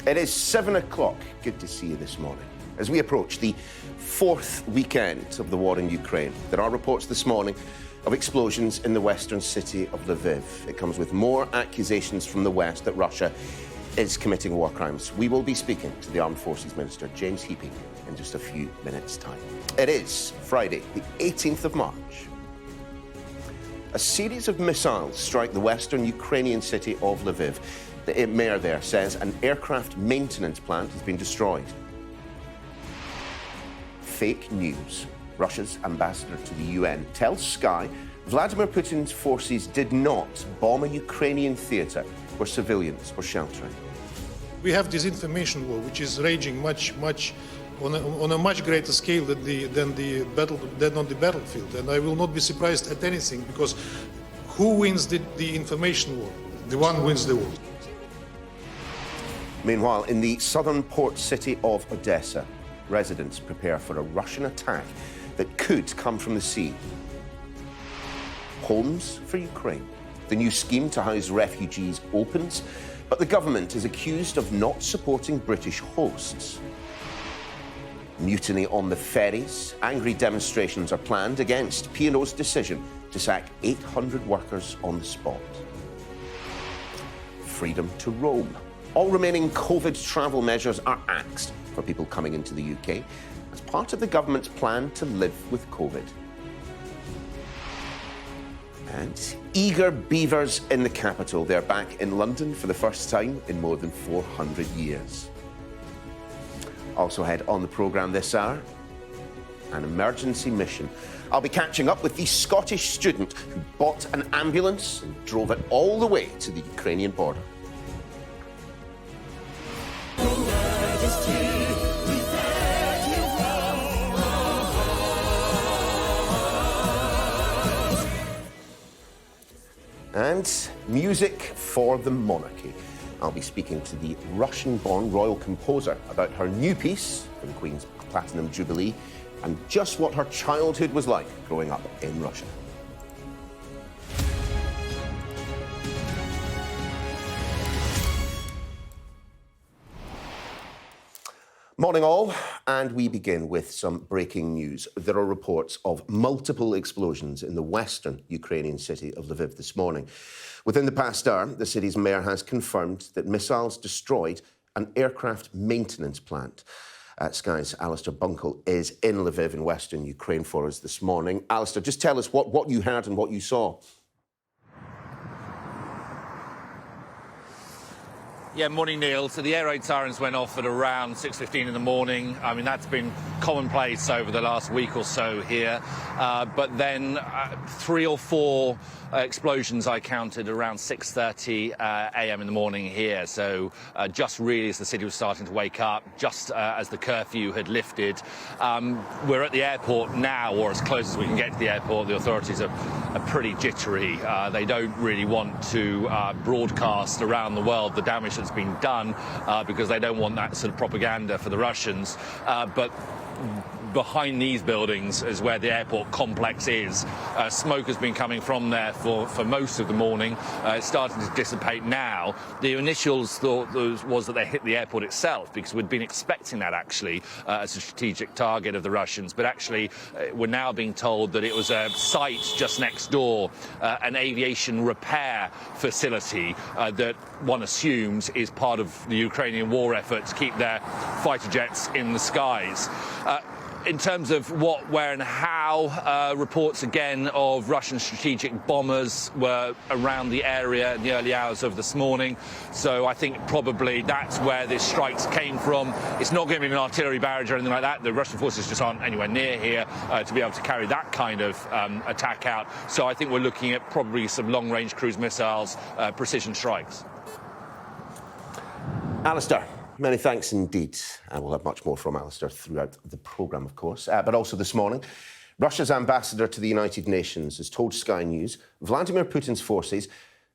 It is 7 o'clock. Good to see you this morning. As we approach the fourth weekend of the war in Ukraine, there are reports this morning of explosions in the western city of Lviv. It comes with more accusations from the West that Russia is committing war crimes. We will be speaking to the Armed Forces Minister, James Heapy, in just a few minutes' time. It is Friday, the 18th of March. A series of missiles strike the western Ukrainian city of Lviv. The mayor there says an aircraft maintenance plant has been destroyed. Fake news. Russia's ambassador to the UN tells Sky Vladimir Putin's forces did not bomb a Ukrainian theatre where civilians were sheltering. We have disinformation war, which is raging on a much greater scale than on the battlefield. And I will not be surprised at anything, because who wins the information war? The one who wins the war. Meanwhile, in the southern port city of Odesa, residents prepare for a Russian attack that could come from the sea. Homes for Ukraine. The new scheme to house refugees opens, but the government is accused of not supporting British hosts. Mutiny on the ferries. Angry demonstrations are planned against P&O's decision to sack 800 workers on the spot. Freedom to roam. All remaining COVID travel measures are axed for people coming into the UK as part of the government's plan to live with COVID. And eager beavers in the capital. They're back in London for the first time in more than 400 years. Also ahead on the programme this hour, an emergency mission. I'll be catching up with the Scottish student who bought an ambulance and drove it all the way to the Ukrainian border. And music for the monarchy. I'll be speaking to the Russian-born royal composer about her new piece for the Queen's Platinum Jubilee and just what her childhood was like growing up in Russia. Morning all, and we begin with some breaking news. There are reports of multiple explosions in the western Ukrainian city of Lviv this morning. Within the past hour, the city's mayor has confirmed that missiles destroyed an aircraft maintenance plant. Sky's Alistair Bunkle is in Lviv in western Ukraine for us this morning. Alistair, just tell us what you heard and what you saw. Yeah, morning, Neil. So the air raid sirens went off at around 6:15 in the morning. I mean, that's been commonplace over the last week or so here. But then 3 or 4 explosions I counted around 6:30 a.m. in the morning here. So just really as the city was starting to wake up, just as the curfew had lifted. We're at the airport now, or as close as we can get to the airport. The authorities are pretty jittery. They don't really want to broadcast around the world the damage that's been done because they don't want that sort of propaganda for the Russians. But behind these buildings is where the airport complex is. Smoke has been coming from there for most of the morning. It's starting to dissipate now. The initials thought was that they hit the airport itself, because we'd been expecting that actually as a strategic target of the Russians. But actually, we're now being told that it was a site just next door, an aviation repair facility that one assumes is part of the Ukrainian war effort to keep their fighter jets in the skies. In terms of what, where and how, reports again of Russian strategic bombers were around the area in the early hours of this morning. So I think probably that's where this strikes came from. It's not going to be an artillery barrage or anything like that. The Russian forces just aren't anywhere near here to be able to carry that kind of attack out. So I think we're looking at probably some long-range cruise missiles, precision strikes. Alistair, many thanks indeed. And we'll have much more from Alistair throughout the programme, of course. But also this morning, Russia's ambassador to the United Nations has told Sky News Vladimir Putin's forces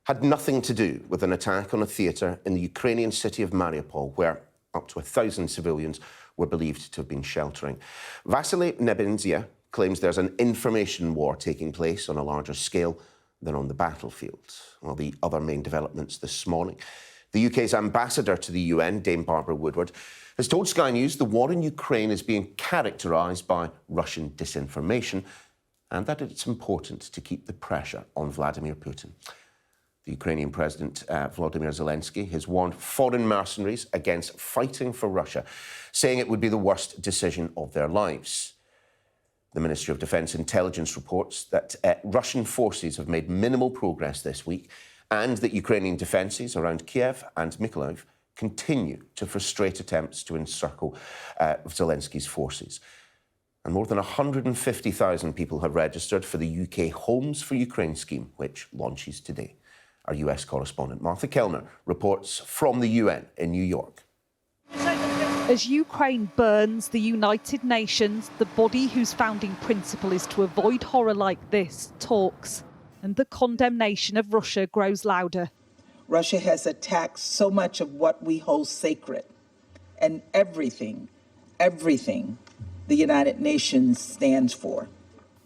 had nothing to do with an attack on a theatre in the Ukrainian city of Mariupol, where up to 1,000 civilians were believed to have been sheltering. Vasily Nebenzia claims there's an information war taking place on a larger scale than on the battlefield. Well, the other main developments this morning. The UK's ambassador to the UN, Dame Barbara Woodward, has told Sky News the war in Ukraine is being characterised by Russian disinformation and that it's important to keep the pressure on Vladimir Putin. The Ukrainian President, Volodymyr Zelensky, has warned foreign mercenaries against fighting for Russia, saying it would be the worst decision of their lives. The Ministry of Defence Intelligence reports that Russian forces have made minimal progress this week and that Ukrainian defences around Kiev and Mykolaiv continue to frustrate attempts to encircle Zelensky's forces. And more than 150,000 people have registered for the UK Homes for Ukraine scheme, which launches today. Our US correspondent Martha Kellner reports from the UN in New York. As Ukraine burns, the United Nations, the body whose founding principle is to avoid horror like this, talks. And the condemnation of Russia grows louder. Russia has attacked so much of what we hold sacred. And everything the United Nations stands for.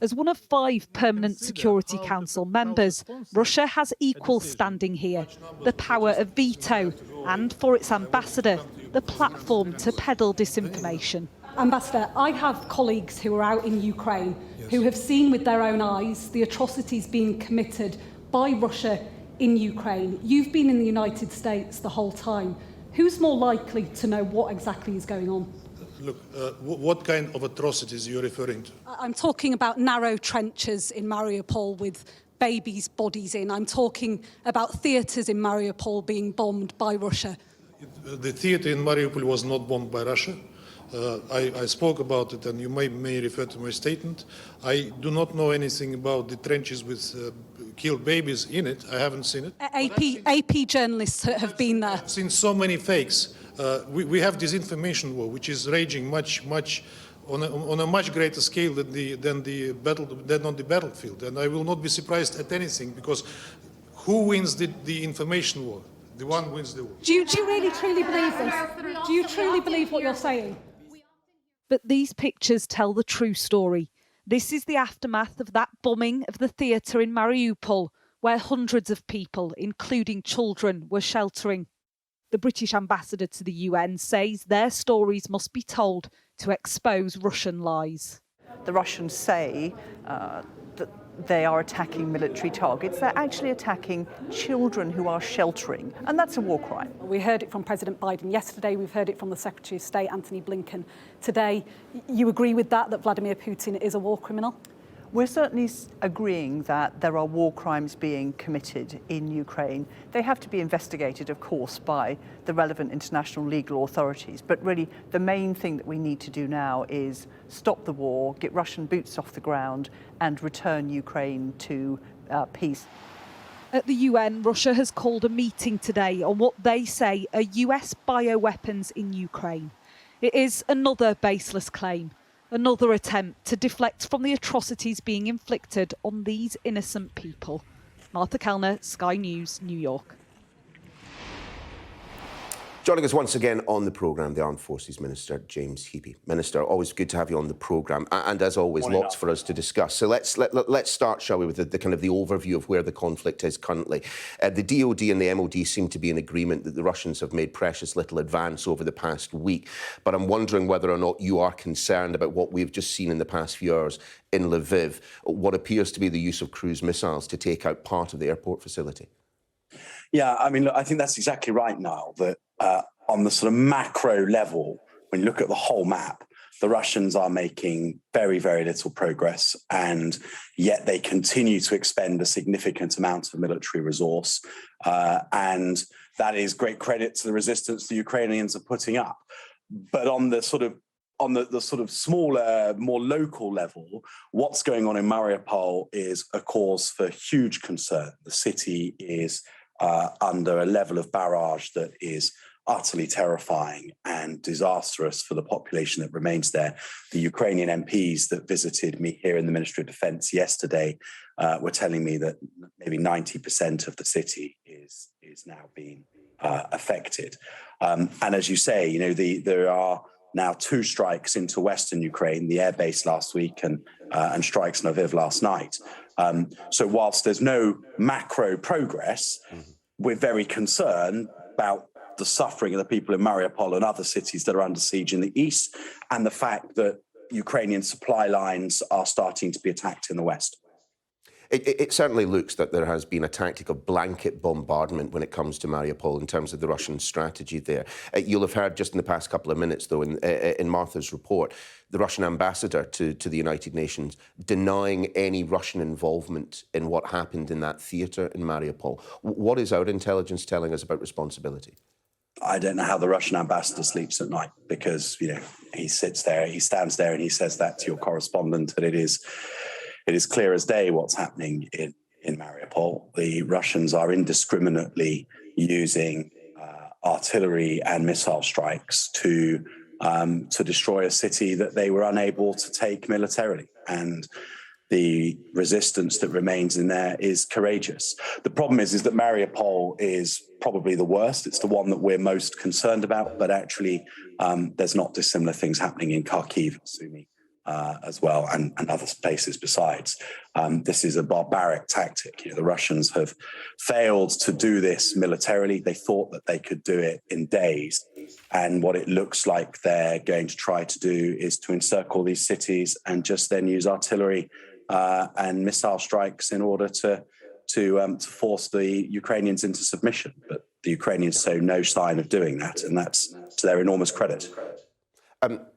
As one of 5 permanent Security Council members, Russia has equal standing here, the power of veto, and for its ambassador, the platform to peddle disinformation. Ambassador, I have colleagues who are out in Ukraine who have seen with their own eyes the atrocities being committed by Russia in Ukraine. You've been in the United States the whole time. Who's more likely to know what exactly is going on? Look, what kind of atrocities are you referring to? I'm talking about narrow trenches in Mariupol with babies' bodies in. I'm talking about theatres in Mariupol being bombed by Russia. The theatre in Mariupol was not bombed by Russia. I spoke about it, and you may refer to my statement. I do not know anything about the trenches with killed babies in it. I haven't seen it. AP journalists have been there. I've seen so many fakes. We have disinformation war, which is raging on a much greater scale than on the battlefield. And I will not be surprised at anything, because who wins the information war? The one wins the war. Do you really truly believe this? Do you truly believe what you're saying? But these pictures tell the true story. This is the aftermath of that bombing of the theatre in Mariupol, where hundreds of people, including children, were sheltering. The British ambassador to the UN says their stories must be told to expose Russian lies. The Russians say that they are attacking military targets. They're actually attacking children who are sheltering, and that's a war crime. We heard it from President Biden yesterday. We've heard it from the Secretary of State, Antony Blinken, today. You agree with that Vladimir Putin is a war criminal? We're certainly agreeing that there are war crimes being committed in Ukraine. They have to be investigated, of course, by the relevant international legal authorities. But really, the main thing that we need to do now is stop the war, get Russian boots off the ground, and return Ukraine to peace. At the UN, Russia has called a meeting today on what they say are US bioweapons in Ukraine. It is another baseless claim. Another attempt to deflect from the atrocities being inflicted on these innocent people. Martha Kellner, Sky News, New York. Joining us once again on the programme, the Armed Forces Minister, James Heappey. Minister, always good to have you on the programme, and as always, lots for us to discuss. So let's start, shall we, with the kind of the overview of where the conflict is currently. The DOD and the MOD seem to be in agreement that the Russians have made precious little advance over the past week, but I'm wondering whether or not you are concerned about what we've just seen in the past few hours in Lviv, what appears to be the use of cruise missiles to take out part of the airport facility. Yeah, I mean, look, I think that's exactly right, Niall, that on the sort of macro level, when you look at the whole map, the Russians are making very, very little progress, and yet they continue to expend a significant amount of military resource. And that is great credit to the resistance the Ukrainians are putting up. But on the sort of smaller, more local level, what's going on in Mariupol is a cause for huge concern. The city is under a level of barrage that is utterly terrifying and disastrous for the population that remains there. The Ukrainian MPs that visited me here in the Ministry of Defence yesterday were telling me that maybe 90% of the city is now being affected. And as you say, you know, there are now 2 strikes into Western Ukraine, the airbase last week and strikes in Lviv last night. So whilst there's no macro progress, we're very concerned about the suffering of the people in Mariupol and other cities that are under siege in the east, and the fact that Ukrainian supply lines are starting to be attacked in the west. It certainly looks that there has been a tactic of blanket bombardment when it comes to Mariupol in terms of the Russian strategy there. You'll have heard just in the past couple of minutes, though, in Martha's report, the Russian ambassador to the United Nations denying any Russian involvement in what happened in that theatre in Mariupol. What is our intelligence telling us about responsibility? I don't know how the Russian ambassador sleeps at night, because, you know, he stands there and he says that to your correspondent, and it is clear as day what's happening in Mariupol. The Russians are indiscriminately using artillery and missile strikes to destroy a city that they were unable to take militarily. And the resistance that remains in there is courageous. The problem is that Mariupol is probably the worst. It's the one that we're most concerned about, but actually there's not dissimilar things happening in Kharkiv, Sumy, as well, and other places besides. This is a barbaric tactic. You know, the Russians have failed to do this militarily. They thought that they could do it in days. And what it looks like they're going to try to do is to encircle these cities and just then use artillery and missile strikes in order to force the Ukrainians into submission. But the Ukrainians show no sign of doing that, and that's to their enormous credit.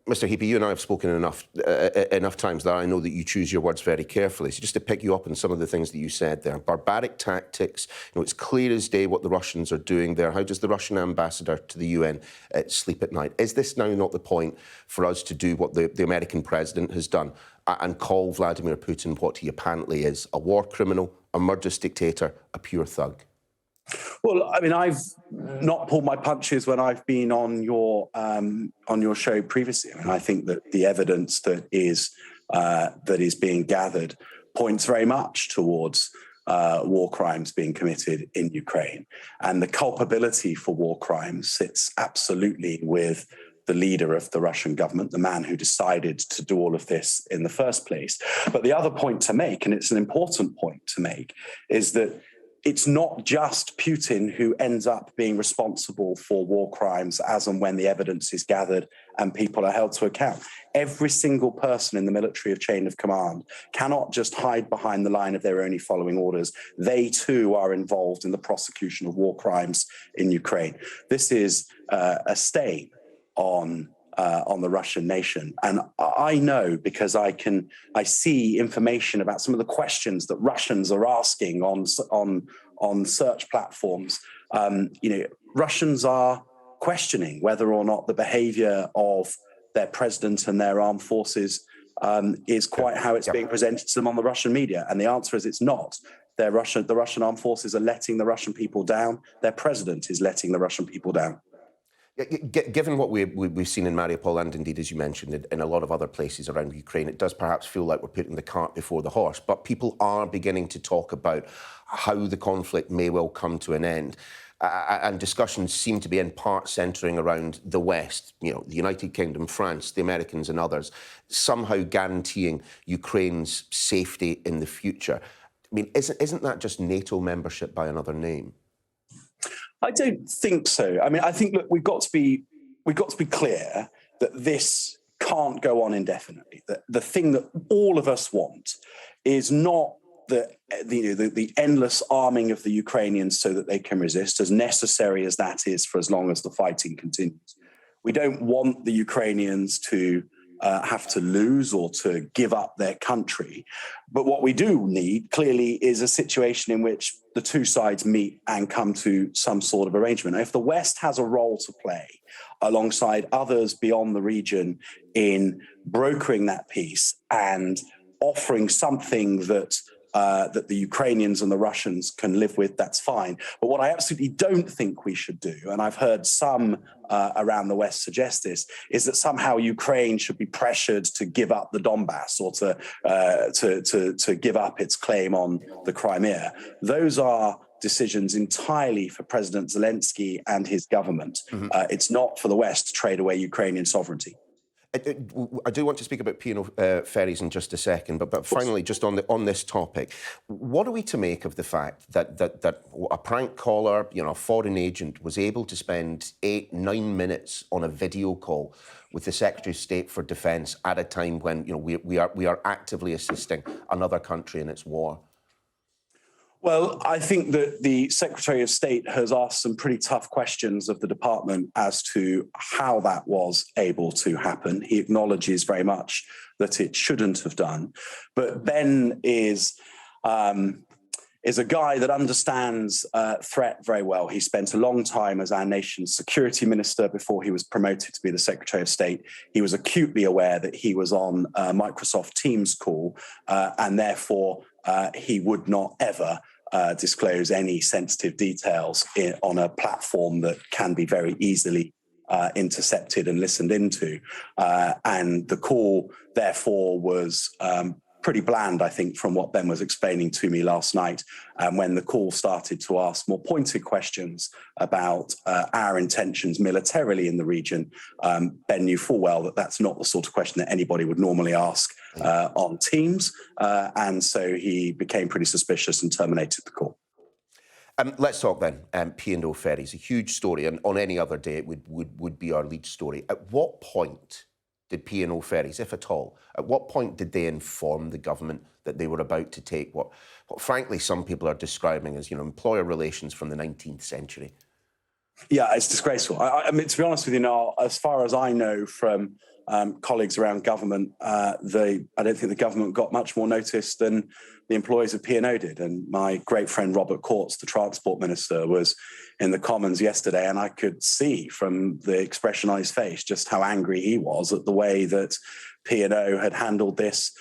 Mr. Heapy, you and I have spoken enough times that I know that you choose your words very carefully. So just to pick you up on some of the things that you said there, barbaric tactics, you know, it's clear as day what the Russians are doing there. How does the Russian ambassador to the UN sleep at night? Is this now not the point for us to do what the American president has done and call Vladimir Putin what he apparently is, a war criminal, a murderous dictator, a pure thug? Well, I mean, I've not pulled my punches when I've been on your show previously. I mean, I think that the evidence that is being gathered points very much towards war crimes being committed in Ukraine, and the culpability for war crimes sits absolutely with the leader of the Russian government, the man who decided to do all of this in the first place. But the other point to make, and it's an important point to make, is that it's not just Putin who ends up being responsible for war crimes as and when the evidence is gathered and people are held to account. Every single person in the military chain of command cannot just hide behind the line of they're only following orders. They too are involved in the prosecution of war crimes in Ukraine. This is a stain on the Russian nation. And I know, because I see information about some of the questions that Russians are asking on search platforms. Russians are questioning whether or not the behavior of their president and their armed forces is quite how it's being presented to them on the Russian media. And the answer is it's not. The Russian armed forces are letting the Russian people down. Their president is letting the Russian people down. Given what we've seen in Mariupol and indeed, as you mentioned, in a lot of other places around Ukraine, it does perhaps feel like we're putting the cart before the horse. But people are beginning to talk about how the conflict may well come to an end. And discussions seem to be in part centring around the West, you know, the United Kingdom, France, the Americans and others, somehow guaranteeing Ukraine's safety in the future. I mean, isn't that just NATO membership by another name? I don't think so. I mean, I think, look, we've got to be clear that this can't go on indefinitely. The thing that all of us want is not the endless arming of the Ukrainians so that they can resist, as necessary as that is for as long as the fighting continues. We don't want the Ukrainians to have to lose or to give up their country. But what we do need, clearly, is a situation in which the two sides meet and come to some sort of arrangement. If the West has a role to play alongside others beyond the region in brokering that peace and offering something that the Ukrainians and the Russians can live with, that's fine. But what I absolutely don't think we should do, and I've heard some around the West suggest this, is that somehow Ukraine should be pressured to give up the Donbass or to give up its claim on the Crimea. Those are decisions entirely for President Zelensky and his government. Mm-hmm. It's not for the West to trade away Ukrainian sovereignty. I do want to speak about P&O ferries in just a second, but finally, just on this topic, what are we to make of the fact that a prank caller, a foreign agent, was able to spend 8-9 minutes on a video call with the Secretary of State for Defence at a time when we are actively assisting another country in its war? Well, I think that the Secretary of State has asked some pretty tough questions of the department as to how that was able to happen. He acknowledges very much that it shouldn't have done. But Ben is a guy that understands threat very well. He spent a long time as our nation's security minister before he was promoted to be the Secretary of State. He was acutely aware that he was on a Microsoft Teams call, and therefore he would not ever disclose any sensitive details on a platform that can be very easily intercepted and listened into. And the call, therefore, was pretty bland, I think, from what Ben was explaining to me last night. And when the call started to ask more pointed questions about our intentions militarily in the region, Ben knew full well that that's not the sort of question that anybody would normally ask on Teams. And so he became pretty suspicious and terminated the call. Let's talk then P&O ferries, a huge story, and on any other day it would be our lead story. At what point did P&O ferries, if at all, at what point did they inform the government that they were about to take what frankly some people are describing as employer relations from the 19th century? Yeah, it's disgraceful. I mean, to be honest with you, Niall, as far as I know from colleagues around government, I don't think the government got much more notice than the employees of P&O did. And my great friend Robert Courts, the Transport Minister, was in the Commons yesterday, and I could see from the expression on his face just how angry he was at the way that P&O had handled this,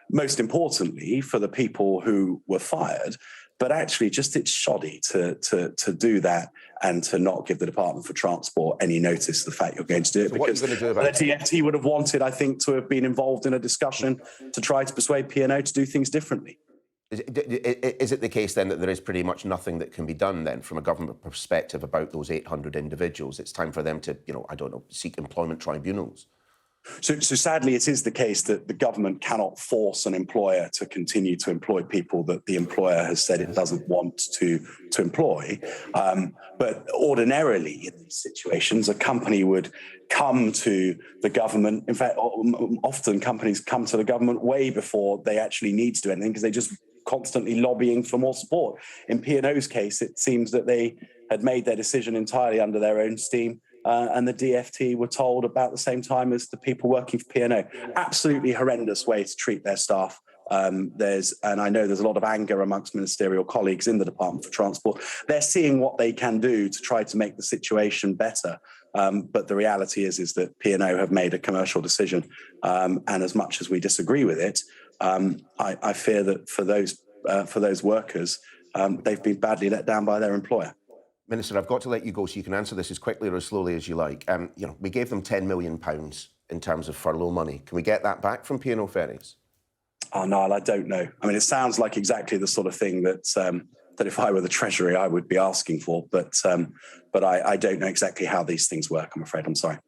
most importantly for the people who were fired. But actually, just it's shoddy to do that and to not give the Department for Transport any notice of the fact you're going to do it. So because the DfT would have wanted, I think, to have been involved in a discussion to try to persuade P&O to do things differently. Is it the case then that there is pretty much nothing that can be done then from a government perspective about those 800 individuals? It's time for them to, seek employment tribunals. So sadly, it is the case that the government cannot force an employer to continue to employ people that the employer has said it doesn't want to employ. But ordinarily, in these situations, a company would come to the government. In fact, often companies come to the government way before they actually need to do anything because they just constantly lobbying for more support. In P&O's case, it seems that they had made their decision entirely under their own steam. And the DfT were told about the same time as the people working for P&O. Absolutely horrendous way to treat their staff. And I know there's a lot of anger amongst ministerial colleagues in the Department for Transport. They're seeing what they can do to try to make the situation better. But the reality is that P&O have made a commercial decision. And as much as we disagree with it, I fear that for those workers, they've been badly let down by their employer. Minister, I've got to let you go so you can answer this as quickly or as slowly as you like. We gave them £10 million in terms of furlough money. Can we get that back from P&O ferries? Oh, Niall, I don't know. I mean, it sounds like exactly the sort of thing that if I were the Treasury, I would be asking for. But I don't know exactly how these things work, I'm afraid. I'm sorry.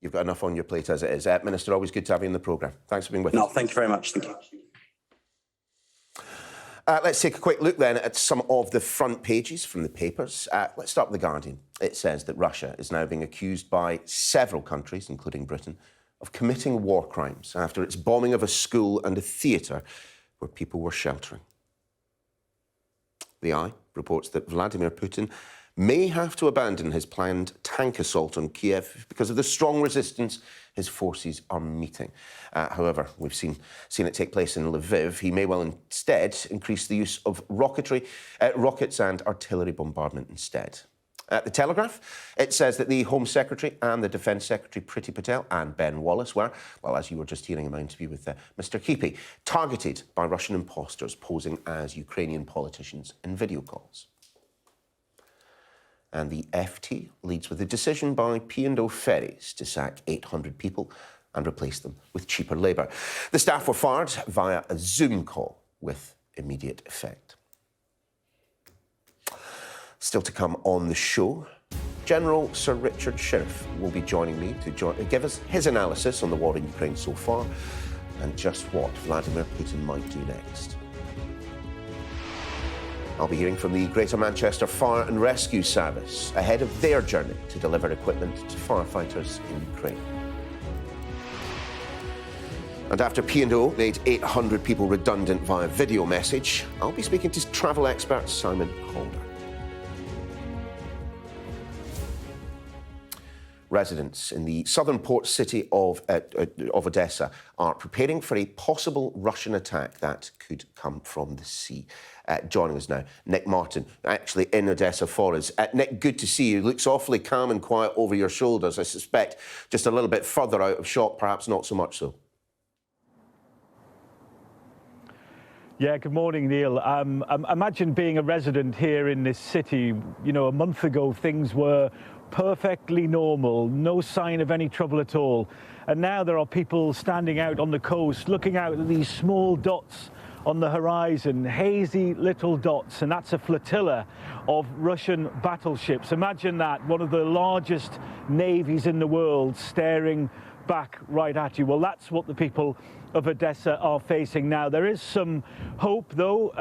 You've got enough on your plate as it is. Minister, always good to have you in the programme. Thanks for being with us. No, thank you very much. Thank you. Let's take a quick look then at some of the front pages from the papers. Let's start with The Guardian. It says that Russia is now being accused by several countries, including Britain, of committing war crimes after its bombing of a school and a theatre where people were sheltering. The Eye reports that Vladimir Putin may have to abandon his planned tank assault on Kiev because of the strong resistance his forces are meeting. However, we've seen it take place in Lviv. He may well instead increase the use of rockets and artillery bombardment instead. At The Telegraph, it says that the Home Secretary and the Defence Secretary, Priti Patel, and Ben Wallace were, well, as you were just hearing in my interview with Mr. Keepy, targeted by Russian imposters posing as Ukrainian politicians in video calls. And the FT leads with a decision by P&O ferries to sack 800 people and replace them with cheaper labour. The staff were fired via a Zoom call with immediate effect. Still to come on the show, General Sir Richard Sheriff will be joining me to give us his analysis on the war in Ukraine so far and just what Vladimir Putin might do next. I'll be hearing from the Greater Manchester Fire and Rescue Service ahead of their journey to deliver equipment to firefighters in Ukraine. And after P&O made 800 people redundant via video message, I'll be speaking to travel expert Simon Holder. Residents in the southern port city of Odesa are preparing for a possible Russian attack that could come from the sea. Joining us now, Nick Martin, actually in Odesa for us. Nick, good to see you. Looks awfully calm and quiet over your shoulders. I suspect just a little bit further out of shot, perhaps not so much so. Yeah, good morning, Neil. Imagine being a resident here in this city. You know, a month ago, things were perfectly normal, no sign of any trouble at all. And now there are people standing out on the coast, looking out at these small dots on the horizon, hazy little dots, and that's a flotilla of Russian battleships. Imagine that, one of the largest navies in the world staring back right at you. Well, that's what the people of Odesa are facing now. There is some hope, though.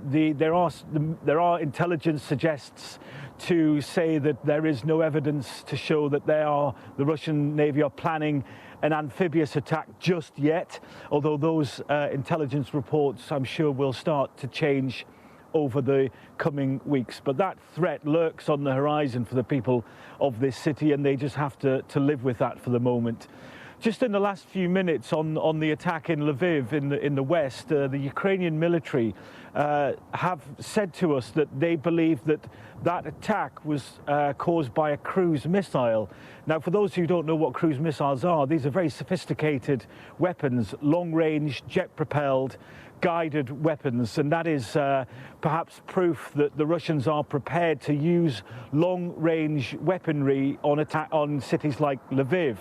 There are intelligence suggests to say that there is no evidence to show that the Russian Navy are planning an amphibious attack just yet, although those intelligence reports, I'm sure, will start to change over the coming weeks. But that threat lurks on the horizon for the people of this city, and they just have to live with that for the moment. Just in the last few minutes on the attack in Lviv in the west, the Ukrainian military have said to us that they believe that attack was caused by a cruise missile. Now, for those who don't know what cruise missiles are, these are very sophisticated weapons, long-range, jet-propelled, guided weapons, and that is perhaps proof that the Russians are prepared to use long-range weaponry on cities like Lviv.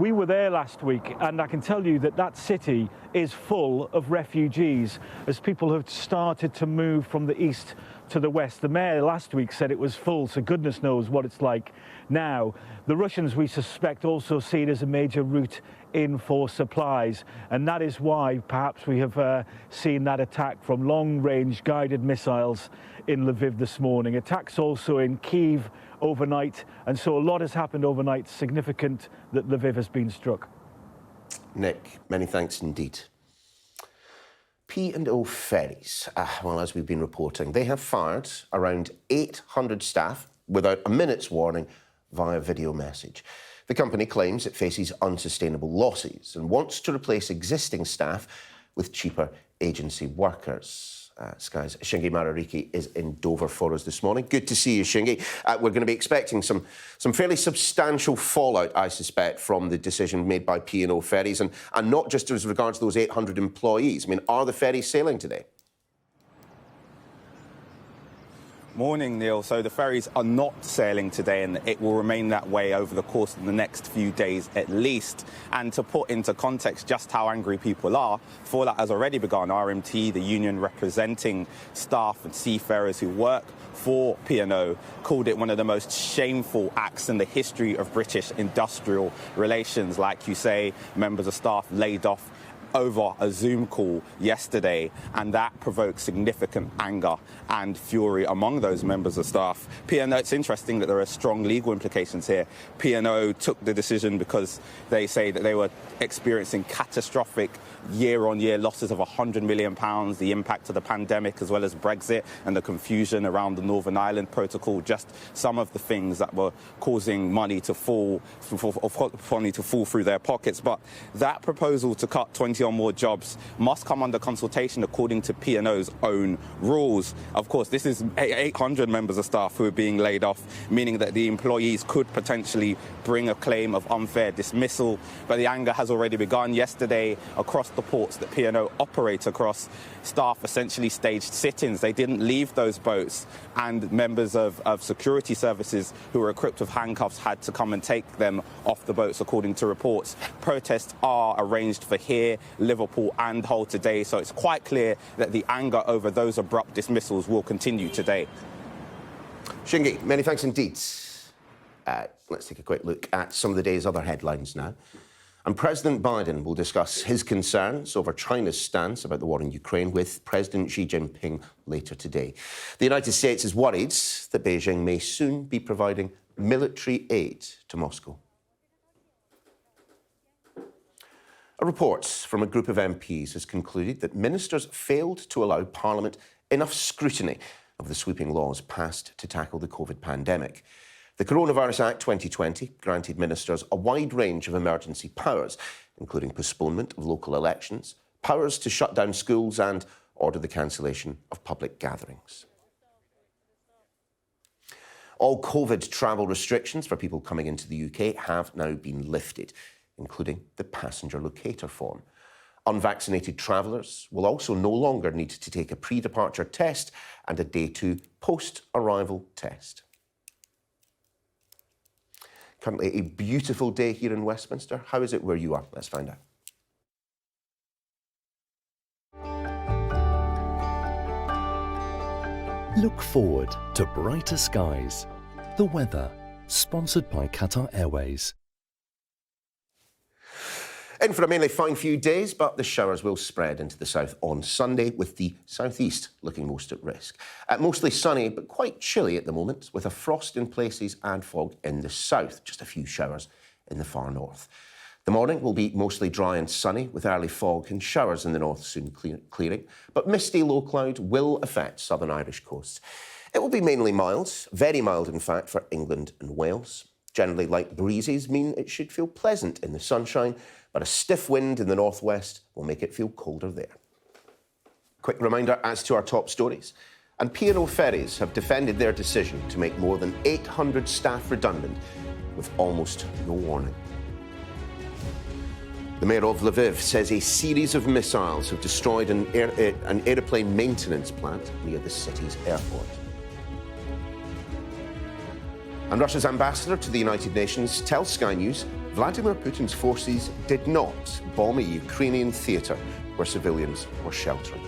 We were there last week, and I can tell you that city is full of refugees as people have started to move from the east to the west. The mayor last week said it was full, so goodness knows what it's like now. The Russians, we suspect, also see it as a major route in for supplies, and that is why perhaps we have seen that attack from long-range guided missiles in Lviv this morning. Attacks also in Kyiv overnight, and so a lot has happened overnight, significant that Lviv has been struck. Nick, many thanks indeed. P&O ferries, well, as we've been reporting, they have fired around 800 staff without a minute's warning via video message. The company claims it faces unsustainable losses and wants to replace existing staff with cheaper agency workers. Sky's Shingi Marariki is in Dover for us this morning. Good to see you, Shingi. We're going to be expecting some fairly substantial fallout, I suspect, from the decision made by P&O Ferries, and not just as regards those 800 employees. I mean, are the ferries sailing today? Morning, Neil. So the ferries are not sailing today, and it will remain that way over the course of the next few days at least. And to put into context just how angry people are, fallout has already begun. RMT, the union representing staff and seafarers who work for P&O, called it one of the most shameful acts in the history of British industrial relations. Like you say, members of staff laid off over a Zoom call yesterday, and that provoked significant anger and fury among those members of staff. P&O, it's interesting that there are strong legal implications here. P&O took the decision because they say that they were experiencing catastrophic year-on-year losses of £100 million, the impact of the pandemic as well as Brexit and the confusion around the Northern Ireland Protocol, just some of the things that were causing money to fall through their pockets. But that proposal to cut 20 or more jobs must come under consultation according to P&O's own rules. Of course, this is 800 members of staff who are being laid off, meaning that the employees could potentially bring a claim of unfair dismissal. But the anger has already begun. Yesterday, across the ports that P&O operate across, staff essentially staged sit-ins. They didn't leave those boats, and members of security services who were equipped with handcuffs had to come and take them off the boats, according to reports. Protests are arranged for here, Liverpool and Hull today, so it's quite clear that the anger over those abrupt dismissals will continue today. Shingi, many thanks indeed. Let's take a quick look at some of the day's other headlines now. And President Biden will discuss his concerns over China's stance about the war in Ukraine with President Xi Jinping later today. The United States is worried that Beijing may soon be providing military aid to Moscow. A report from a group of MPs has concluded that ministers failed to allow Parliament enough scrutiny of the sweeping laws passed to tackle the COVID pandemic. The Coronavirus Act 2020 granted ministers a wide range of emergency powers, including postponement of local elections, powers to shut down schools and order the cancellation of public gatherings. All COVID travel restrictions for people coming into the UK have now been lifted, including the passenger locator form. Unvaccinated travellers will also no longer need to take a pre-departure test and a day 2 post-arrival test. Currently a beautiful day here in Westminster. How is it where you are? Let's find out. Look forward to brighter skies. The weather, sponsored by Qatar Airways. In for a mainly fine few days, but the showers will spread into the south on Sunday, with the southeast looking most at risk. Mostly sunny, but quite chilly at the moment, with a frost in places and fog in the south. Just a few showers in the far north. The morning will be mostly dry and sunny, with early fog and showers in the north soon clearing. But misty low cloud will affect southern Irish coasts. It will be mainly mild, very mild in fact, for England and Wales. Generally light breezes mean it should feel pleasant in the sunshine, but a stiff wind in the northwest will make it feel colder there. Quick reminder as to our top stories. And P&O Ferries have defended their decision to make more than 800 staff redundant with almost no warning. The mayor of Lviv says a series of missiles have destroyed an aeroplane maintenance plant near the city's airport. And Russia's ambassador to the United Nations tells Sky News Vladimir Putin's forces did not bomb a Ukrainian theatre where civilians were sheltering.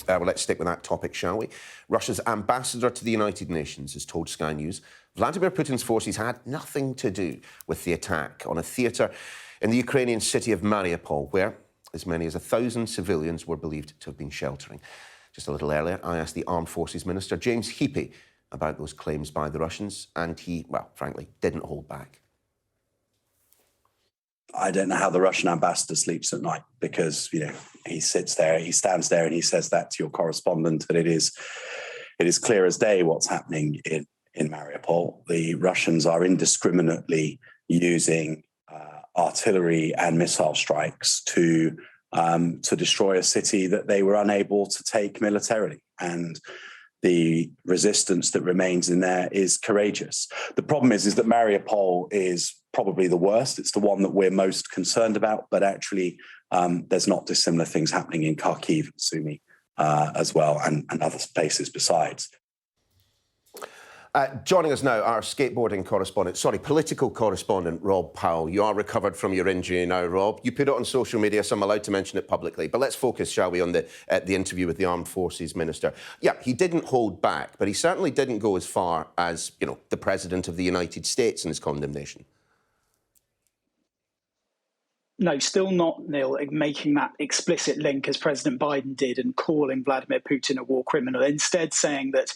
Well, let's stick with that topic, shall we? Russia's ambassador to the United Nations has told Sky News Vladimir Putin's forces had nothing to do with the attack on a theatre in the Ukrainian city of Mariupol, where as many as 1,000 civilians were believed to have been sheltering. Just a little earlier, I asked the Armed Forces Minister, James Heapy, about those claims by the Russians, and he, well, frankly, didn't hold back. I don't know how the Russian ambassador sleeps at night, because, you know, he sits there, he stands there and he says that to your correspondent, that it is clear as day what's happening in Mariupol. The Russians are indiscriminately using artillery and missile strikes to destroy a city that they were unable to take militarily. And the resistance that remains in there is courageous. The problem is that Mariupol is probably the worst. It's the one that we're most concerned about, but actually there's not dissimilar things happening in Kharkiv and Sumy as well, and other places besides. Joining us now, our political correspondent, Rob Powell. You are recovered from your injury now, Rob. You put it on social media, so I'm allowed to mention it publicly. But let's focus, shall we, on the interview with the Armed Forces Minister. Yeah, he didn't hold back, but he certainly didn't go as far as, you know, the President of the United States in his condemnation. No, still not, Neil, making that explicit link as President Biden did and calling Vladimir Putin a war criminal. Instead, saying that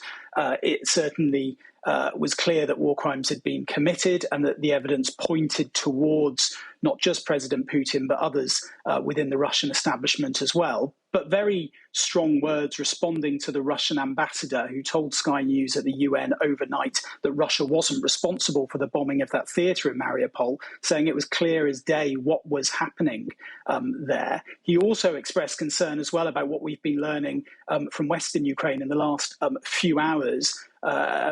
it certainly was clear that war crimes had been committed and that the evidence pointed towards not just President Putin, but others within the Russian establishment as well. But very strong words responding to the Russian ambassador, who told Sky News at the UN overnight that Russia wasn't responsible for the bombing of that theatre in Mariupol, saying it was clear as day what was happening there. He also expressed concern as well about what we've been learning from Western Ukraine in the last few hours,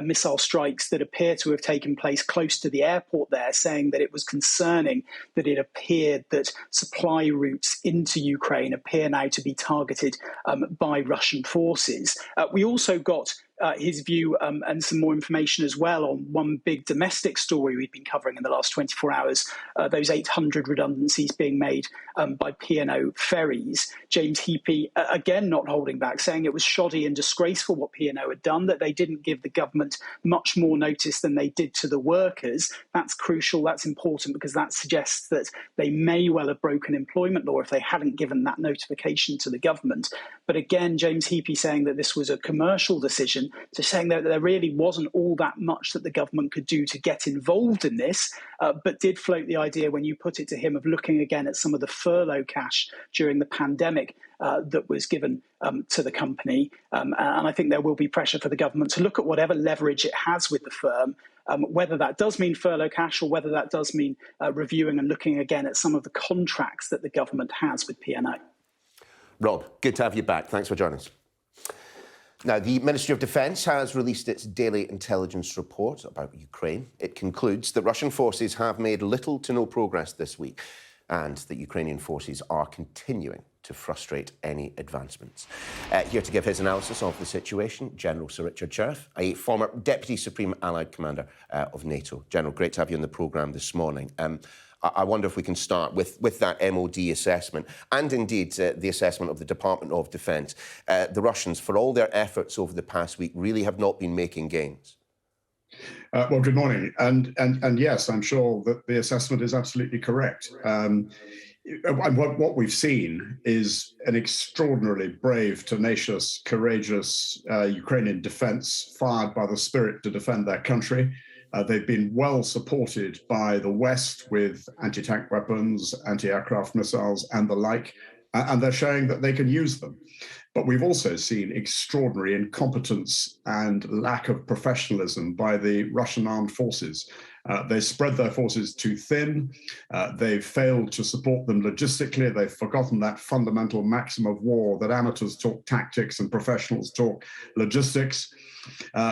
missile strikes that appear to have taken place close to the airport there, saying that it was concerning that it appeared that supply routes into Ukraine appear now to be targeted by Russian forces. We also got his view and some more information as well on one big domestic story we've been covering in the last 24 hours, those 800 redundancies being made by P&O ferries. James Heapy, again, not holding back, saying it was shoddy and disgraceful what P&O had done, that they didn't give the government much more notice than they did to the workers. That's crucial, that's important, because that suggests that they may well have broken employment law if they hadn't given that notification to the government. But again, James Heapy saying that this was a commercial decision, so saying that there really wasn't all that much that the government could do to get involved in this, but did float the idea, when you put it to him, of looking again at some of the furlough cash during the pandemic that was given to the company. And I think there will be pressure for the government to look at whatever leverage it has with the firm, whether that does mean furlough cash or whether that does mean reviewing and looking again at some of the contracts that the government has with P&O. Rob, good to have you back. Thanks for joining us. Now, the Ministry of Defence has released its daily intelligence report about Ukraine. It concludes that Russian forces have made little to no progress this week and that Ukrainian forces are continuing to frustrate any advancements. Here to give his analysis of the situation, General Sir Richard Sheriff, a former Deputy Supreme Allied Commander of NATO. General, great to have you on the programme this morning. I wonder if we can start with that MOD assessment and indeed the assessment of the Department of Defence. The Russians, for all their efforts over the past week, really have not been making gains. Well, good morning. And yes, I'm sure that the assessment is absolutely correct. And what we've seen is an extraordinarily brave, tenacious, courageous Ukrainian defence fired by the spirit to defend their country. They've been well supported by the West with anti-tank weapons, anti-aircraft missiles and the like, and they're showing that they can use them. But we've also seen extraordinary incompetence and lack of professionalism by the Russian armed forces. They spread their forces too thin. They've failed to support them logistically. They've forgotten that fundamental maxim of war that amateurs talk tactics and professionals talk logistics.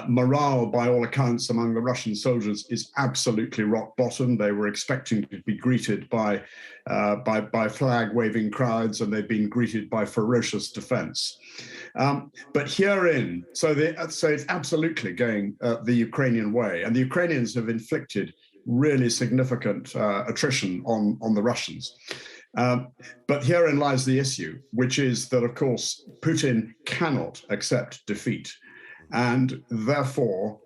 Morale, by all accounts, among the Russian soldiers is absolutely rock bottom. They were expecting to be greeted by flag-waving crowds, and they've been greeted by ferocious defense. But herein, so it's absolutely going the Ukrainian way, and the Ukrainians have inflicted really significant attrition on the Russians. But herein lies the issue, which is that, of course, Putin cannot accept defeat. And therefore,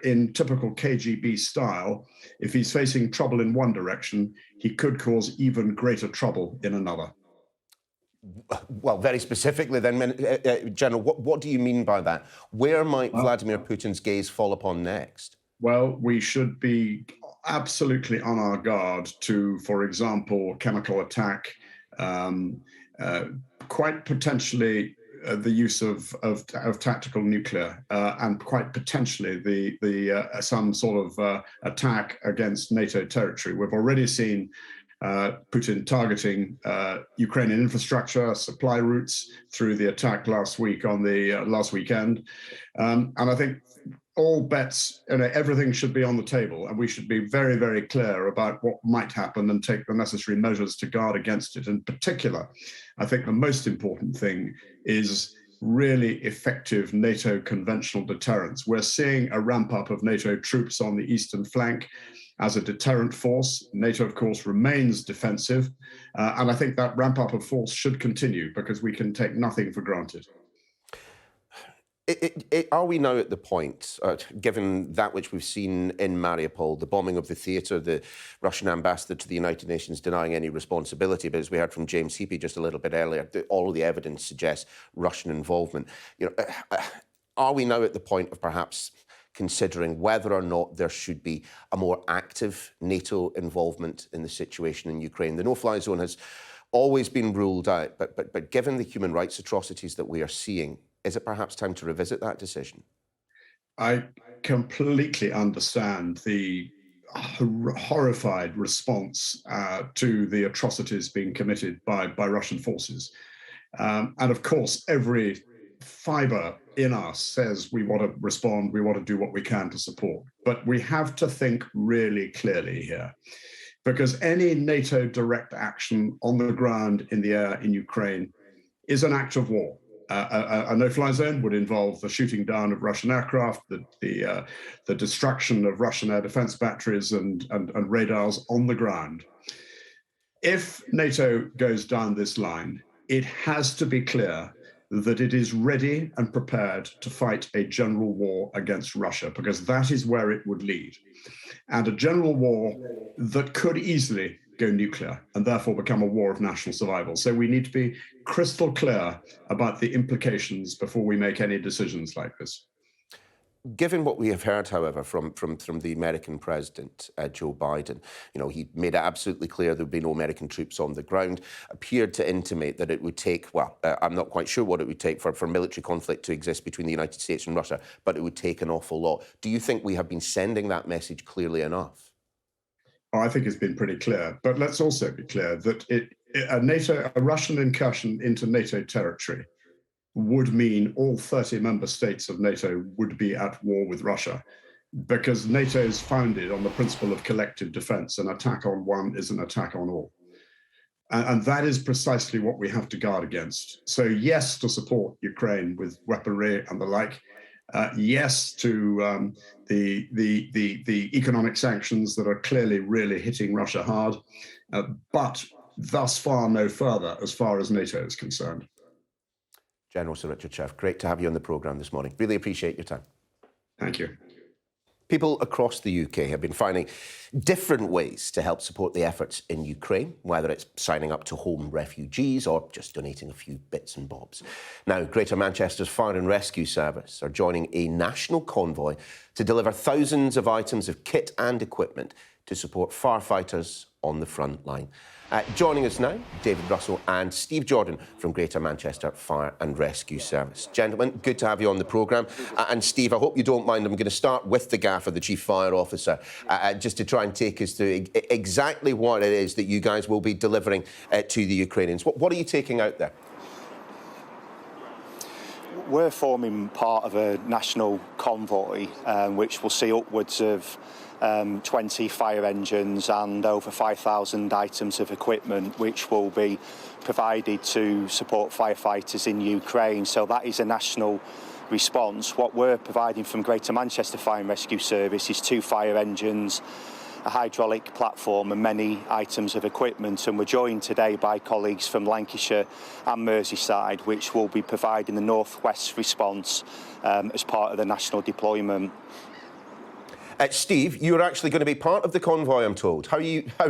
in typical KGB style, if he's facing trouble in one direction, he could cause even greater trouble in another. Well, very specifically then, General, what do you mean by that? Where might Vladimir Putin's gaze fall upon next? Well, we should be absolutely on our guard to, for example, chemical attack, quite potentially the use of tactical nuclear, and quite potentially the some sort of attack against NATO territory. We've already seen Putin targeting Ukrainian infrastructure, supply routes through the attack last week on the last weekend, and I think all bets, everything should be on the table, and we should be very, very clear about what might happen and take the necessary measures to guard against it. In particular, I think the most important thing is really effective NATO conventional deterrence. We're seeing a ramp up of NATO troops on the eastern flank as a deterrent force. NATO, of course, remains defensive, and I think that ramp up of force should continue because we can take nothing for granted. Are we now at the point, given that which we've seen in Mariupol, the bombing of the theatre, the Russian ambassador to the United Nations denying any responsibility, but as we heard from James Heapy just a little bit earlier, all of the evidence suggests Russian involvement. Are we now at the point of perhaps considering whether or not there should be a more active NATO involvement in the situation in Ukraine? The no-fly zone has always been ruled out, but given the human rights atrocities that we are seeing, is it perhaps time to revisit that decision? I completely understand the horrified response to the atrocities being committed by Russian forces. And of course, every fibre in us says we want to respond, we want to do what we can to support. But we have to think really clearly here, because any NATO direct action on the ground, in the air, in Ukraine is an act of war. A no-fly zone would involve the shooting down of Russian aircraft, the destruction of Russian air defense batteries and radars on the ground. If NATO goes down this line, it has to be clear that it is ready and prepared to fight a general war against Russia, because that is where it would lead. And a general war that could easily go nuclear and therefore become a war of national survival. So we need to be crystal clear about the implications before we make any decisions like this. Given what we have heard, however, from the American president, Joe Biden, he made it absolutely clear there would be no American troops on the ground, appeared to intimate that it would take, I'm not quite sure what it would take for military conflict to exist between the United States and Russia, but it would take an awful lot. Do you think we have been sending that message clearly enough? Oh, I think it's been pretty clear, but let's also be clear that a Russian incursion into NATO territory would mean all 30 member states of NATO would be at war with Russia, because NATO is founded on the principle of collective defense. An attack on one is an attack on all. And that is precisely what we have to guard against. So yes, to support Ukraine with weaponry and the like. Yes to the economic sanctions that are clearly really hitting Russia hard, but thus far no further as far as NATO is concerned. General Sir Richard Schiff, great to have you on the programme this morning. Really appreciate your time. Thank you. People across the UK have been finding different ways to help support the efforts in Ukraine, whether it's signing up to home refugees or just donating a few bits and bobs. Now, Greater Manchester's Fire and Rescue Service are joining a national convoy to deliver thousands of items of kit and equipment to support firefighters on the front line. Joining us now, David Russell and Steve Jordan from Greater Manchester Fire and Rescue Service. Gentlemen, good to have you on the programme. And Steve, I hope you don't mind, I'm going to start with the gaffer, the Chief Fire Officer, just to try and take us through exactly what it is that you guys will be delivering to the Ukrainians. What are you taking out there? We're forming part of a national convoy, which will see upwards of 20 fire engines and over 5,000 items of equipment, which will be provided to support firefighters in Ukraine. So that is a national response. What we're providing from Greater Manchester Fire and Rescue Service is 2 fire engines, a hydraulic platform and many items of equipment, and we're joined today by colleagues from Lancashire and Merseyside, which will be providing the North-West response as part of the national deployment. Steve, you're actually going to be part of the convoy, I'm told. How are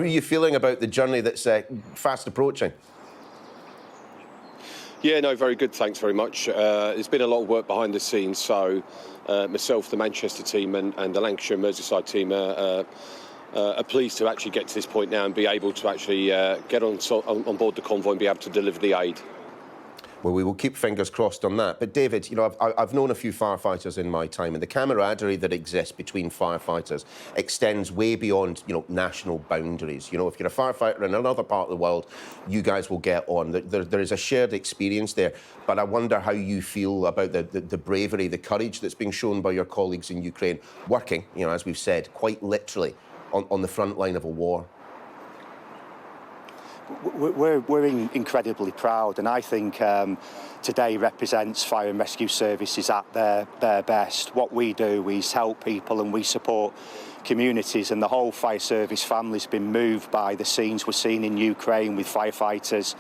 you feeling about the journey that's fast approaching? Yeah, no, very good, thanks very much. There's been a lot of work behind the scenes, so myself, the Manchester team and the Lancashire and Merseyside team are pleased to actually get to this point now and be able to actually get on board the convoy and be able to deliver the aid. Well, we will keep fingers crossed on that. But David, I've known a few firefighters in my time, and the camaraderie that exists between firefighters extends way beyond, national boundaries. If you're a firefighter in another part of the world, you guys will get on. There is a shared experience there. But I wonder how you feel about the bravery, the courage that's being shown by your colleagues in Ukraine, working, as we've said, quite literally on the front line of a war. We're incredibly proud, and I think today represents Fire and Rescue Services at their best. What we do is help people and we support communities, and the whole fire service family's been moved by the scenes we're seeing in Ukraine with firefighters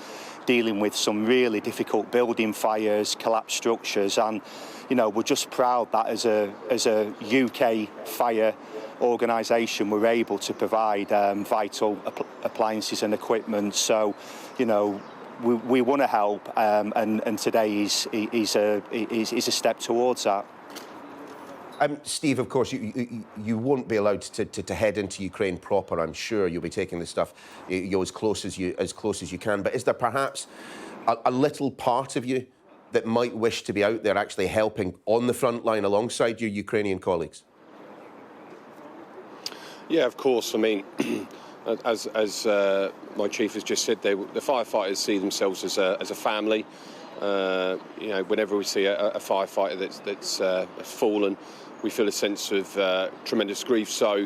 dealing with some really difficult building fires, collapsed structures, and we're just proud that as a UK fire organisation we're able to provide vital appliances and equipment. So, we want to help, and today is a step towards that. Steve, of course, you won't be allowed to head into Ukraine proper. I'm sure you'll be taking this stuff as close as you can. But is there perhaps a little part of you that might wish to be out there actually helping on the front line alongside your Ukrainian colleagues? Yeah, of course. I mean, as my chief has just said, the firefighters see themselves as a family. Whenever we see a firefighter that's fallen, we feel a sense of tremendous grief. So,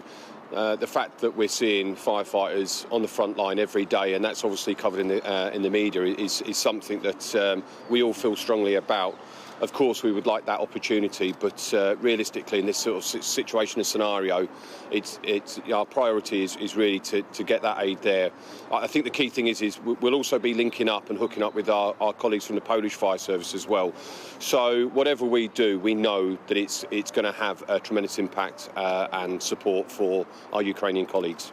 The fact that we're seeing firefighters on the front line every day, and that's obviously covered in the media, is something that we all feel strongly about. Of course, we would like that opportunity, but realistically, in this sort of situation and scenario, it's our priority is really to get that aid there. I think the key thing is we'll also be linking up and hooking up with our colleagues from the Polish Fire Service as well. So whatever we do, we know that it's going to have a tremendous impact and support for our Ukrainian colleagues.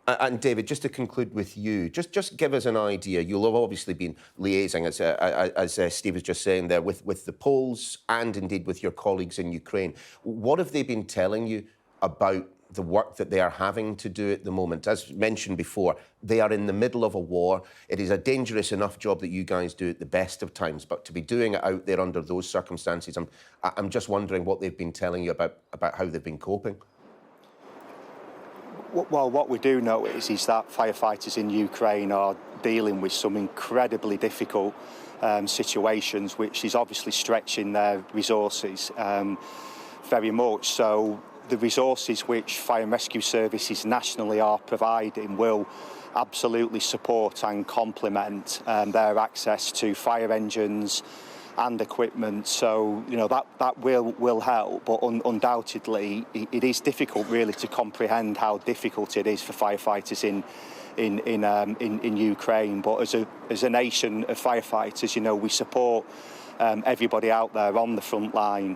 And David, just to conclude with you, just give us an idea. You'll have obviously been liaising, as Steve was just saying there, with the Poles and indeed with your colleagues in Ukraine. What have they been telling you about the work that they are having to do at the moment? As mentioned before, they are in the middle of a war. It is a dangerous enough job that you guys do at the best of times, but to be doing it out there under those circumstances, I'm just wondering what they've been telling you about how they've been coping. Well, what we do know is that firefighters in Ukraine are dealing with some incredibly difficult situations, which is obviously stretching their resources very much. So the resources which fire and rescue services nationally are providing will absolutely support and complement their access to fire engines and equipment, so that will help. But undoubtedly, it is difficult really to comprehend how difficult it is for firefighters in Ukraine. But as a nation of firefighters, we support everybody out there on the front line.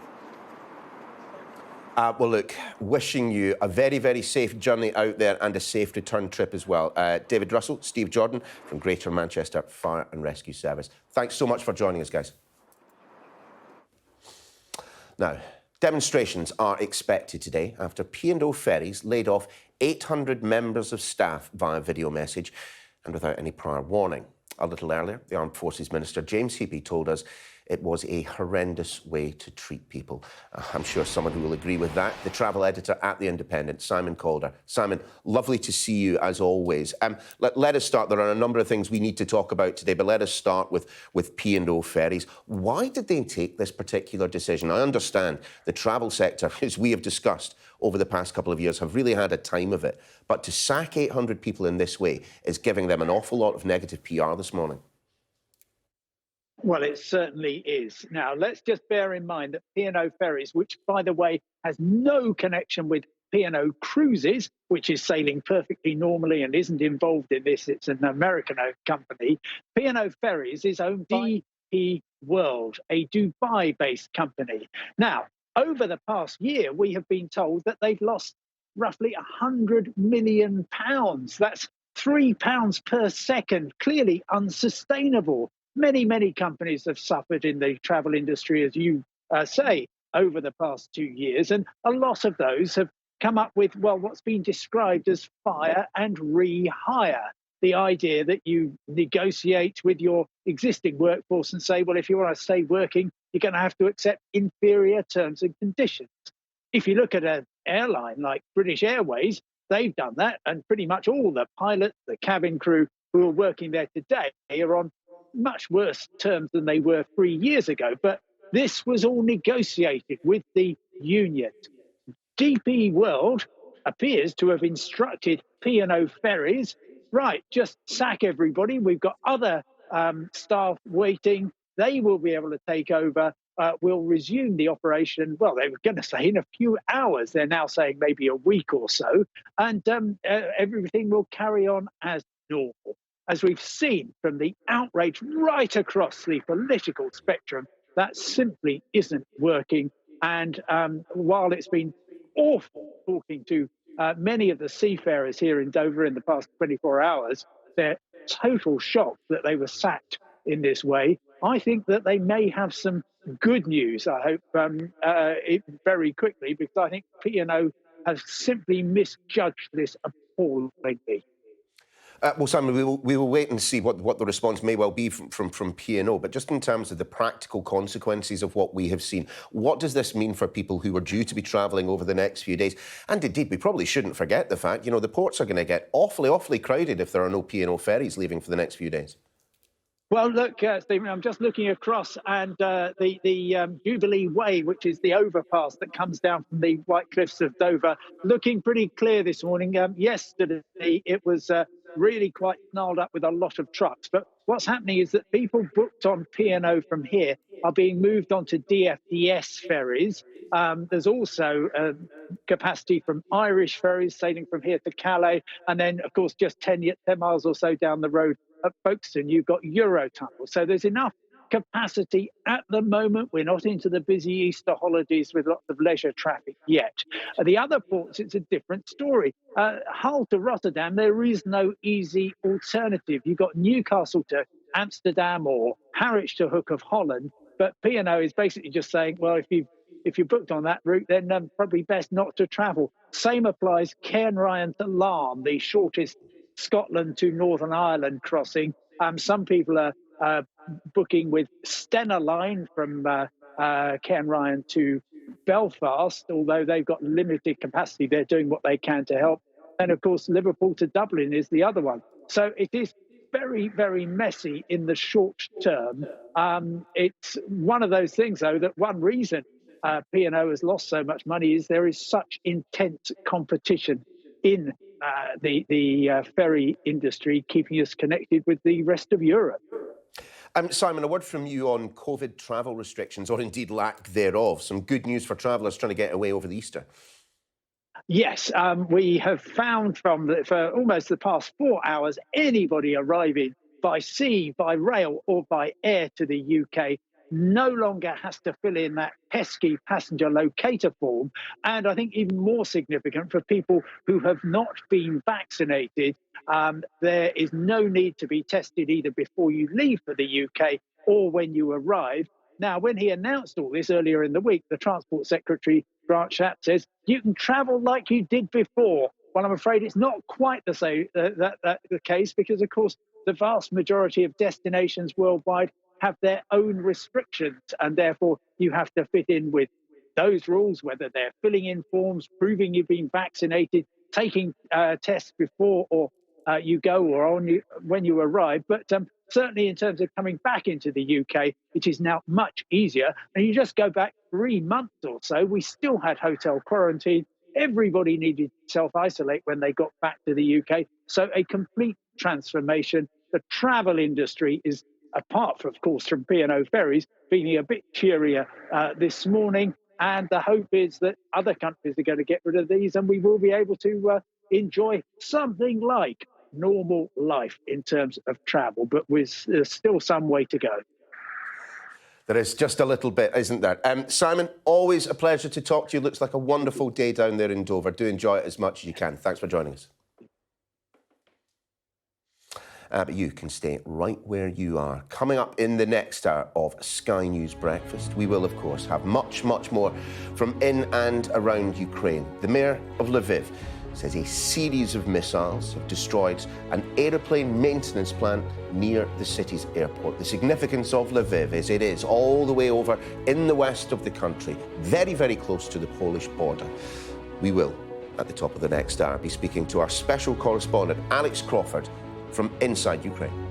Well, look, wishing you a very, very safe journey out there and a safe return trip as well. David Russell, Steve Jordan from Greater Manchester Fire and Rescue Service. Thanks so much for joining us, guys. Now, demonstrations are expected today after P&O Ferries laid off 800 members of staff via video message and without any prior warning. A little earlier, the Armed Forces Minister, James Heappey, told us it was a horrendous way to treat people. I'm sure someone who will agree with that. The travel editor at The Independent, Simon Calder. Simon, lovely to see you as always. Let us start. There are a number of things we need to talk about today, but let us start with P&O Ferries. Why did they take this particular decision? I understand the travel sector, as we have discussed over the past couple of years, have really had a time of it. But to sack 800 people in this way is giving them an awful lot of negative PR this morning. Well, it certainly is. Now, let's just bear in mind that P&O Ferries, which, by the way, has no connection with P&O Cruises, which is sailing perfectly normally and isn't involved in this, it's an American-owned company. P&O Ferries is owned by DP World, a Dubai-based company. Now, over the past year, we have been told that they've lost roughly £100 million. That's £3 per second, clearly unsustainable. Many companies have suffered in the travel industry, as you say, over the past 2 years. And a lot of those have come up with, well, what's been described as fire and rehire. The idea that you negotiate with your existing workforce and say, well, if you want to stay working, you're going to have to accept inferior terms and conditions. If you look at an airline like British Airways, they've done that. And pretty much all the pilots, the cabin crew who are working there today are on much worse terms than they were 3 years ago. But this was all negotiated with the unions. DP World appears to have instructed P&O Ferries, right, just sack everybody. We've got other staff waiting. They will be able to take over. We'll resume the operation. Well, they were going to say in a few hours. They're now saying maybe a week or so. And everything will carry on as normal. As we've seen from the outrage right across the political spectrum, that simply isn't working. And while it's been awful talking to many of the seafarers here in Dover in the past 24 hours, they're total shock that they were sacked in this way. I think that they may have some good news, I hope, very quickly, because I think P&O has simply misjudged this appallingly. Well, Simon, we will wait and see what the response may well be from P&O. But just in terms of the practical consequences of what we have seen, what does this mean for people who are due to be travelling over the next few days? And indeed, we probably shouldn't forget the fact, the ports are going to get awfully crowded if there are no P&O ferries leaving for the next few days. Well, look, Stephen, I'm just looking across, and the Jubilee Way, which is the overpass that comes down from the White Cliffs of Dover, looking pretty clear this morning. Yesterday, it was really quite snarled up with a lot of trucks. But what's happening is that people booked on P&O from here are being moved onto DFDS ferries. There's also capacity from Irish ferries sailing from here to Calais. And then, of course, just 10 miles or so down the road at Folkestone, you've got Eurotunnel. So there's enough capacity at the moment. We're not into the busy Easter holidays with lots of leisure traffic yet. At the other ports, it's a different story. Hull to Rotterdam, there is no easy alternative. You've got Newcastle to Amsterdam or Harwich to Hook of Holland. But P&O is basically just saying, well, if you booked on that route, then probably best not to travel. Same applies Cairnryan to Larne, the shortest Scotland to Northern Ireland crossing. Some people are booking with Stena Line from Cairnryan to Belfast, although they've got limited capacity. They're doing what they can to help. And of course, Liverpool to Dublin is the other one. So it is very, very messy in the short term. It's one of those things, though, that one reason P&O has lost so much money is there is such intense competition in the ferry industry, keeping us connected with the rest of Europe. Simon, a word from you on COVID travel restrictions, or indeed lack thereof. Some good news for travellers trying to get away over the Easter. Yes, we have found for almost the past 4 hours, anybody arriving by sea, by rail or by air to the UK no longer has to fill in that pesky passenger locator form. And I think even more significant for people who have not been vaccinated, there is no need to be tested either before you leave for the UK or when you arrive. Now, when he announced all this earlier in the week, the Transport Secretary, Grant Shapps, says you can travel like you did before. Well, I'm afraid it's not quite the same the case, because, of course, the vast majority of destinations worldwide have their own restrictions, and therefore you have to fit in with those rules, whether they're filling in forms, proving you've been vaccinated, taking tests before or you go or when you arrive. But certainly in terms of coming back into the UK, it is now much easier. And you just go back 3 months or so, we still had hotel quarantine. Everybody needed to self-isolate when they got back to the UK. So a complete transformation. The travel industry is, apart from, of course, from P&O ferries, feeling a bit cheerier this morning. And the hope is that other countries are going to get rid of these and we will be able to enjoy something like normal life in terms of travel. But there's still some way to go. There is just a little bit, isn't there? Simon, always a pleasure to talk to you. Looks like a wonderful day down there in Dover. Do enjoy it as much as you can. Thanks for joining us. But you can stay right where you are. Coming up in the next hour of Sky News Breakfast, we will, of course, have much, much more from in and around Ukraine. The mayor of Lviv says a series of missiles have destroyed an aeroplane maintenance plant near the city's airport. The significance of Lviv is it is all the way over in the west of the country, very, very close to the Polish border. We will, at the top of the next hour, be speaking to our special correspondent, Alex Crawford, from inside Ukraine.